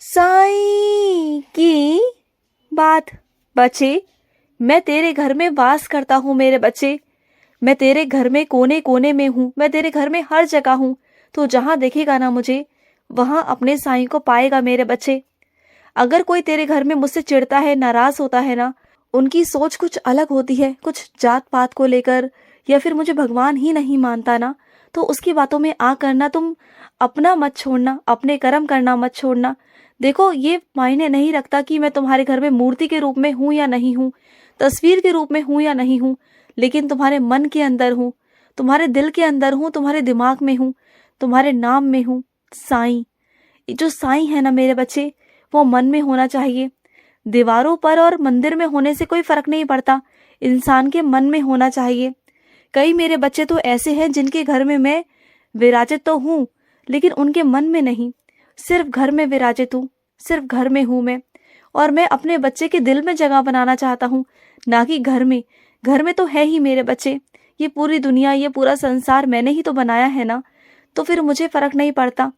साईं की बात। बच्चे, मैं तेरे घर में वास करता हूँ मेरे बच्चे। मैं तेरे घर में कोने कोने में हूँ, मैं तेरे घर में हर जगह हूँ। तो जहाँ देखेगा ना मुझे, वहाँ अपने साईं को पाएगा मेरे बच्चे। अगर कोई तेरे घर में मुझसे चिढ़ता है, नाराज होता है ना, उनकी सोच कुछ अलग होती है, कुछ जात पात को लेकर, या फिर मुझे भगवान ही नहीं मानता ना, तो उसकी बातों में आ करना तुम अपना मत छोड़ना, अपने कर्म करना मत छोड़ना। देखो, ये मायने नहीं रखता कि मैं तुम्हारे घर में मूर्ति के रूप में हूँ या नहीं हूँ, तस्वीर के रूप में हूँ या नहीं हूँ, लेकिन तुम्हारे मन के अंदर हूँ, तुम्हारे दिल के अंदर हूँ, तुम्हारे दिमाग में हूँ, तुम्हारे नाम में हूँ। साईं, जो साईं है ना मेरे बच्चे, वो मन में होना चाहिए। दीवारों पर और मंदिर में होने से कोई फर्क नहीं पड़ता, इंसान के मन में होना चाहिए। कई मेरे बच्चे तो ऐसे हैं जिनके घर में मैं विराजित तो हूँ, लेकिन उनके मन में नहीं। सिर्फ घर में विराजित हूँ, सिर्फ घर में हूँ मैं। और मैं अपने बच्चे के दिल में जगह बनाना चाहता हूँ, ना कि घर में। घर में तो है ही मेरे बच्चे, ये पूरी दुनिया, ये पूरा संसार मैंने ही तो बनाया है ना, तो फिर मुझे फर्क नहीं पड़ता।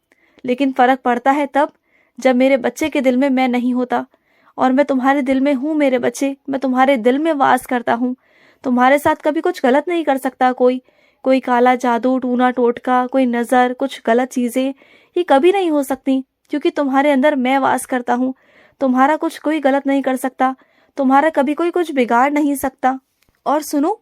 लेकिन फर्क पड़ता है तब जब मेरे बच्चे के दिल में मैं नहीं होता। और मैं तुम्हारे दिल में हूँ मेरे बच्चे, मैं तुम्हारे दिल में वास करता हूँ। तुम्हारे साथ कभी कुछ गलत नहीं कर सकता कोई। कोई काला जादू, टूना टोटका, कोई नज़र, कुछ गलत चीज़ें, ये कभी नहीं हो सकती, क्योंकि तुम्हारे अंदर मैं वास करता हूँ। तुम्हारा कुछ कोई गलत नहीं कर सकता, तुम्हारा कभी कोई कुछ बिगाड़ नहीं सकता। और सुनो,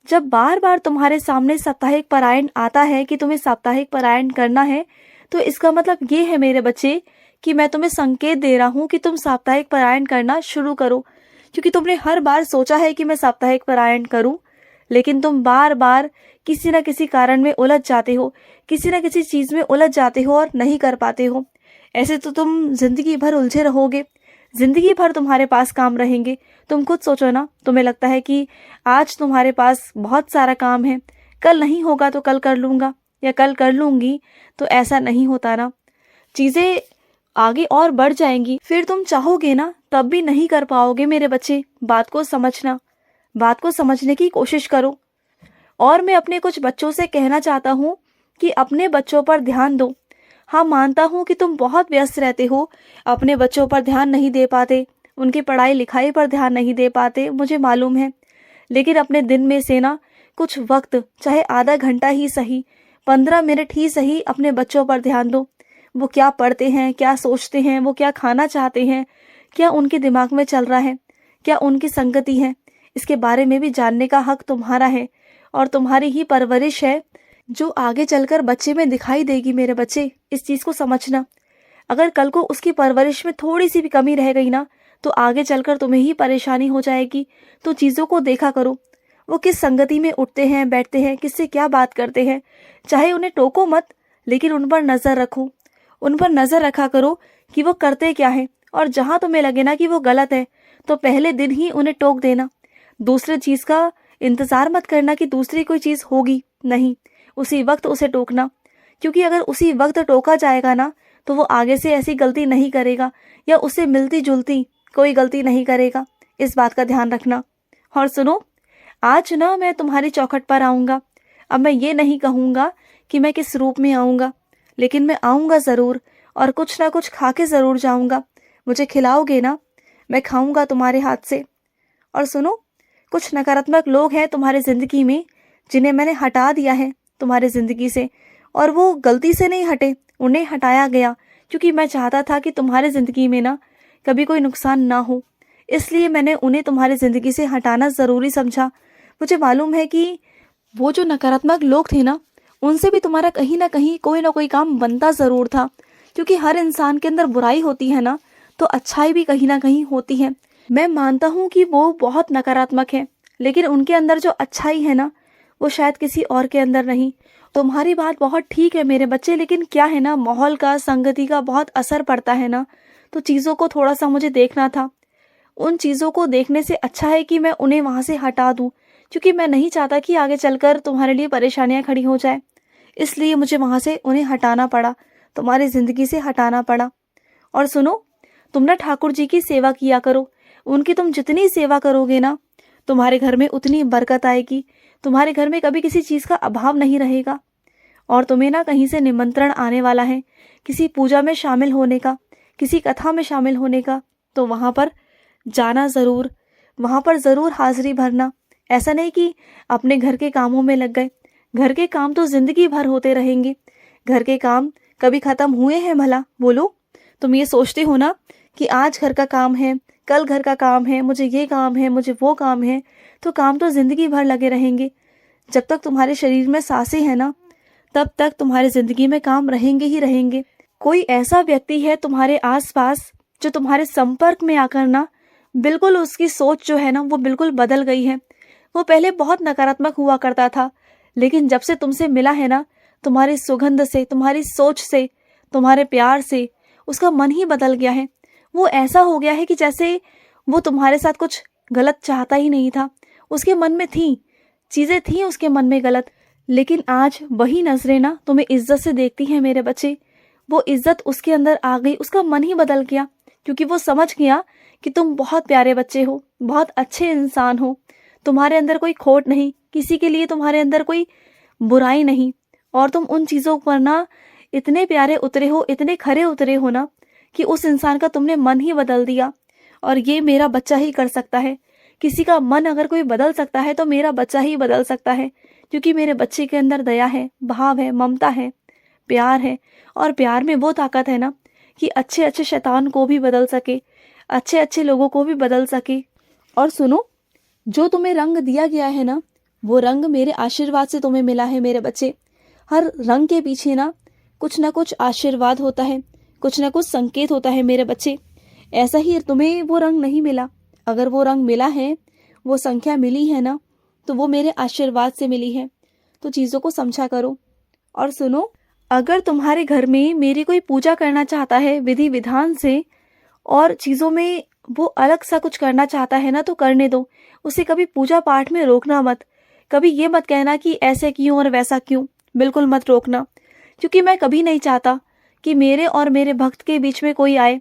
जब बार बार तुम्हारे सामने साप्ताहिक पारायण आता है कि तुम्हें साप्ताहिक पारायण करना है, तो इसका मतलब ये है मेरे बच्चे कि मैं तुम्हें संकेत दे रहा हूँ कि तुम साप्ताहिक पारायण करना शुरू करो। क्योंकि तुमने हर बार सोचा है कि मैं साप्ताहिक पारायण करूं, लेकिन तुम बार बार किसी न किसी कारण में उलझ जाते हो, किसी न किसी चीज में उलझ जाते हो और नहीं कर पाते हो। ऐसे तो तुम जिंदगी भर उलझे रहोगे, जिंदगी भर तुम्हारे पास काम रहेंगे। तुम खुद सोचो ना, तुम्हें लगता है कि आज तुम्हारे पास बहुत सारा काम है, कल नहीं होगा तो कल कर लूंगा या कल कर लूंगी, तो ऐसा नहीं होता ना। चीजें आगे और बढ़ जाएंगी, फिर तुम चाहोगे ना तब भी नहीं कर पाओगे मेरे बच्चे। बात को समझना, बात को समझने की कोशिश करो। और मैं अपने कुछ बच्चों से कहना चाहता हूँ कि अपने बच्चों पर ध्यान दो। हाँ, मानता हूँ कि तुम बहुत व्यस्त रहते हो, अपने बच्चों पर ध्यान नहीं दे पाते, उनकी पढ़ाई लिखाई पर ध्यान नहीं दे पाते, मुझे मालूम है। लेकिन अपने दिन में से ना कुछ वक्त, चाहे आधा घंटा ही सही, 15 मिनट ही सही, अपने बच्चों पर ध्यान दो। वो क्या पढ़ते हैं, क्या सोचते हैं, वो क्या खाना चाहते हैं, क्या उनके दिमाग में चल रहा है, क्या उनकी संगति है, इसके बारे में भी जानने का हक तुम्हारा है। और तुम्हारी ही परवरिश है जो आगे चलकर बच्चे में दिखाई देगी मेरे बच्चे, इस चीज़ को समझना। अगर कल को उसकी परवरिश में थोड़ी सी भी कमी रह गई ना, तो आगे चलकर तुम्हें ही परेशानी हो जाएगी। तो चीज़ों को देखा करो, वो किस संगति में उठते हैं, बैठते हैं, किससे क्या बात करते हैं। चाहे उन्हें टोको मत, लेकिन उन पर नज़र रखो, उन पर नज़र रखा करो कि वो करते क्या है। और जहाँ तुम्हें लगे ना कि वो गलत है, तो पहले दिन ही उन्हें टोक देना। दूसरे चीज़ का इंतज़ार मत करना कि दूसरी कोई चीज़ होगी, नहीं, उसी वक्त उसे टोकना। क्योंकि अगर उसी वक्त टोका जाएगा ना, तो वो आगे से ऐसी गलती नहीं करेगा, या उससे मिलती जुलती कोई गलती नहीं करेगा। इस बात का ध्यान रखना। और सुनो, आज ना मैं तुम्हारी चौखट पर आऊँगा। अब मैं ये नहीं कहूँगा कि मैं किस रूप में आऊँगा, लेकिन मैं आऊँगा ज़रूर, और कुछ ना कुछ खा के ज़रूर जाऊँगा। मुझे खिलाओगे ना, मैं खाऊँगा तुम्हारे हाथ से। और सुनो, कुछ नकारात्मक लोग हैं तुम्हारी ज़िंदगी में, जिन्हें मैंने हटा दिया है तुम्हारी ज़िंदगी से। और वो गलती से नहीं हटे, उन्हें हटाया गया क्योंकि मैं चाहता था कि तुम्हारी ज़िंदगी में ना कभी कोई नुकसान ना हो। इसलिए मैंने उन्हें तुम्हारी ज़िंदगी से हटाना ज़रूरी समझा। मुझे मालूम है कि वो जो नकारात्मक लोग थे ना, उनसे भी तुम्हारा कहीं ना कहीं कोई ना कोई काम बनता ज़रूर था। क्योंकि हर इंसान के अंदर बुराई होती है ना, तो अच्छाई भी कहीं ना कहीं होती है। मैं मानता हूँ कि वो बहुत नकारात्मक है, लेकिन उनके अंदर जो अच्छाई है ना, वो शायद किसी और के अंदर नहीं। तुम्हारी बात बहुत ठीक है मेरे बच्चे, लेकिन क्या है ना, माहौल का, संगति का बहुत असर पड़ता है ना, तो चीज़ों को थोड़ा सा मुझे देखना था। उन चीज़ों को देखने से अच्छा है कि मैं उन्हें वहाँ से हटा दूँ, क्योंकि मैं नहीं चाहता कि आगे चलकर तुम्हारे लिए परेशानियाँ खड़ी हो जाए। इसलिए मुझे वहाँ से उन्हें हटाना पड़ा, तुम्हारी ज़िंदगी से हटाना पड़ा। और सुनो, तुम ना ठाकुर जी की सेवा किया करो। उनकी तुम जितनी सेवा करोगे ना, तुम्हारे घर में उतनी बरकत आएगी। तुम्हारे घर में कभी किसी चीज़ का अभाव नहीं रहेगा। और तुम्हें ना कहीं से निमंत्रण आने वाला है, किसी पूजा में शामिल होने का, किसी कथा में शामिल होने का, तो वहाँ पर जाना ज़रूर, वहाँ पर ज़रूर हाज़िरी भरना। ऐसा नहीं कि अपने घर के कामों में लग गए। घर के काम तो ज़िंदगी भर होते रहेंगे। घर के काम कभी ख़त्म हुए हैं भला? बोलो। तुम ये सोचते हो ना कि आज घर का काम है, कल घर का काम है, मुझे ये काम है, मुझे वो काम है, तो काम तो ज़िंदगी भर लगे रहेंगे। जब तक तुम्हारे शरीर में सांसें हैं ना, तब तक तुम्हारी ज़िंदगी में काम रहेंगे ही रहेंगे। कोई ऐसा व्यक्ति है तुम्हारे आसपास जो तुम्हारे संपर्क में आकर ना बिल्कुल उसकी सोच जो है ना वो बिल्कुल बदल गई है। वो पहले बहुत नकारात्मक हुआ करता था, लेकिन जब से तुमसे मिला है ना, तुम्हारी सुगंध से, तुम्हारी सोच से, तुम्हारे प्यार से उसका मन ही बदल गया है। वो ऐसा हो गया है कि जैसे वो तुम्हारे साथ कुछ गलत चाहता ही नहीं था। उसके मन में थी चीज़ें, थी उसके मन में गलत, लेकिन आज वही नजरें ना तुम्हें इज्जत से देखती हैं मेरे बच्चे। वो इज्जत उसके अंदर आ गई, उसका मन ही बदल गया, क्योंकि वो समझ गया कि तुम बहुत प्यारे बच्चे हो, बहुत अच्छे इंसान हो। तुम्हारे अंदर कोई खोट नहीं, किसी के लिए तुम्हारे अंदर कोई बुराई नहीं, और तुम उन चीज़ों पर ना इतने प्यारे उतरे हो, इतने खरे उतरे हो ना कि उस इंसान का तुमने मन ही बदल दिया। और ये मेरा बच्चा ही कर सकता है। किसी का मन अगर कोई बदल सकता है तो मेरा बच्चा ही बदल सकता है, क्योंकि मेरे बच्चे के अंदर दया है, भाव है, ममता है, प्यार है। और प्यार में वो ताकत है ना कि अच्छे अच्छे शैतान को भी बदल सके, अच्छे अच्छे लोगों को भी बदल सके। और सुनो, जो तुम्हें रंग दिया गया है ना, वो रंग मेरे आशीर्वाद से तुम्हें मिला है मेरे बच्चे। हर रंग के पीछे ना कुछ आशीर्वाद होता है, कुछ ना कुछ संकेत होता है मेरे बच्चे। ऐसा ही तुम्हें वो रंग नहीं मिला, अगर वो रंग मिला है, वो संख्या मिली है ना, तो वो मेरे आशीर्वाद से मिली है। तो चीज़ों को समझा करो। और सुनो, अगर तुम्हारे घर में मेरी कोई पूजा करना चाहता है विधि विधान से, और चीज़ों में वो अलग सा कुछ करना चाहता है ना, तो करने दो। उसे कभी पूजा पाठ में रोकना मत। कभी ये मत कहना कि ऐसे क्यों और वैसा क्यों, बिल्कुल मत रोकना। क्योंकि मैं कभी नहीं चाहता कि मेरे और मेरे भक्त के बीच में कोई आए।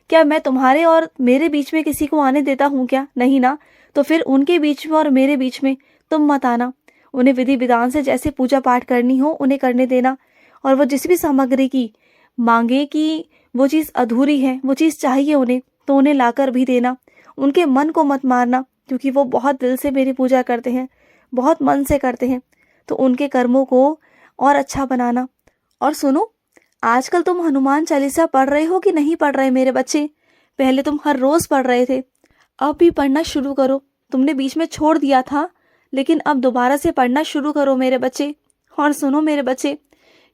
क्या मैं तुम्हारे और मेरे बीच में किसी को आने देता हूँ क्या? नहीं ना। तो फिर उनके बीच में और मेरे बीच में तुम मत आना। उन्हें विधि विधान से जैसे पूजा पाठ करनी हो उन्हें करने देना। और वो जिस भी सामग्री की मांगे कि वो चीज़ अधूरी है, वो चीज़ चाहिए उन्हें, तो उन्हें लाकर भी देना। उनके मन को मत मारना, क्योंकि वो बहुत दिल से मेरी पूजा करते हैं, बहुत मन से करते हैं। तो उनके कर्मों को और अच्छा बनाना। और सुनो, आजकल तुम हनुमान चालीसा पढ़ रहे हो कि नहीं पढ़ रहे मेरे बच्चे? पहले तुम हर रोज़ पढ़ रहे थे, अब भी पढ़ना शुरू करो। तुमने बीच में छोड़ दिया था, लेकिन अब दोबारा से पढ़ना शुरू करो मेरे बच्चे। और सुनो मेरे बच्चे,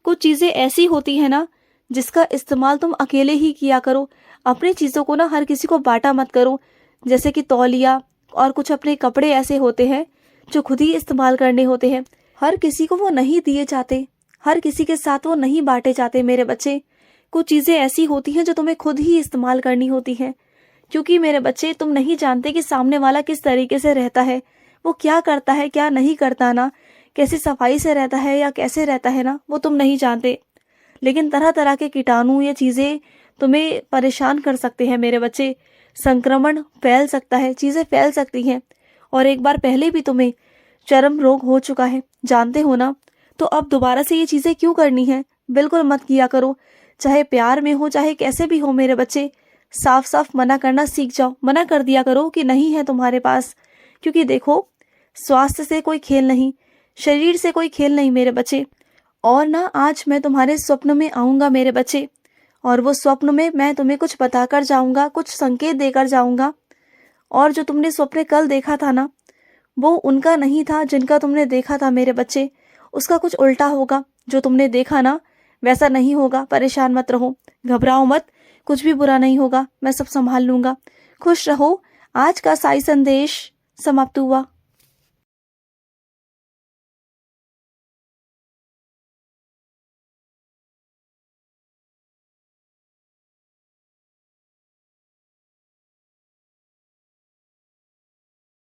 कुछ चीज़ें ऐसी होती है ना जिसका इस्तेमाल तुम अकेले ही किया करो। अपनी चीज़ों को ना हर किसी को बांटा मत करो। जैसे कि तौलिया और कुछ अपने कपड़े ऐसे होते हैं जो खुद ही इस्तेमाल करने होते हैं, हर किसी को वो नहीं दिए जाते, हर किसी के साथ वो नहीं बांटे जाते मेरे बच्चे। कुछ चीज़ें ऐसी होती हैं जो तुम्हें खुद ही इस्तेमाल करनी होती हैं, क्योंकि मेरे बच्चे तुम नहीं जानते कि सामने वाला किस तरीके से रहता है, वो क्या करता है, क्या नहीं करता ना, कैसी सफाई से रहता है या कैसे रहता है ना, वो तुम नहीं जानते। लेकिन तरह तरह के कीटाणु या चीज़ें तुम्हें परेशान कर सकते हैं मेरे बच्चे। संक्रमण फैल सकता है, चीज़ें फैल सकती हैं। और एक बार पहले भी तुम्हें चर्म रोग हो चुका है, जानते हो ना। तो अब दोबारा से ये चीज़ें क्यों करनी है? बिल्कुल मत किया करो। चाहे प्यार में हो, चाहे कैसे भी हो मेरे बच्चे, साफ साफ मना करना सीख जाओ। मना कर दिया करो कि नहीं है तुम्हारे पास। क्योंकि देखो, स्वास्थ्य से कोई खेल नहीं, शरीर से कोई खेल नहीं मेरे बच्चे। और ना आज मैं तुम्हारे स्वप्न में आऊँगा मेरे बच्चे, और वो स्वप्न में मैं तुम्हें कुछ बताकर जाऊँगा, कुछ संकेत देकर जाऊँगा। और जो तुमने स्वप्न कल देखा था ना, वो उनका नहीं था जिनका तुमने देखा था मेरे बच्चे। उसका कुछ उल्टा होगा। जो तुमने देखा ना वैसा नहीं होगा। परेशान मत रहो, घबराओ मत, कुछ भी बुरा नहीं होगा, मैं सब संभाल लूँगा। खुश रहो। आज का साई संदेश समाप्त हुआ।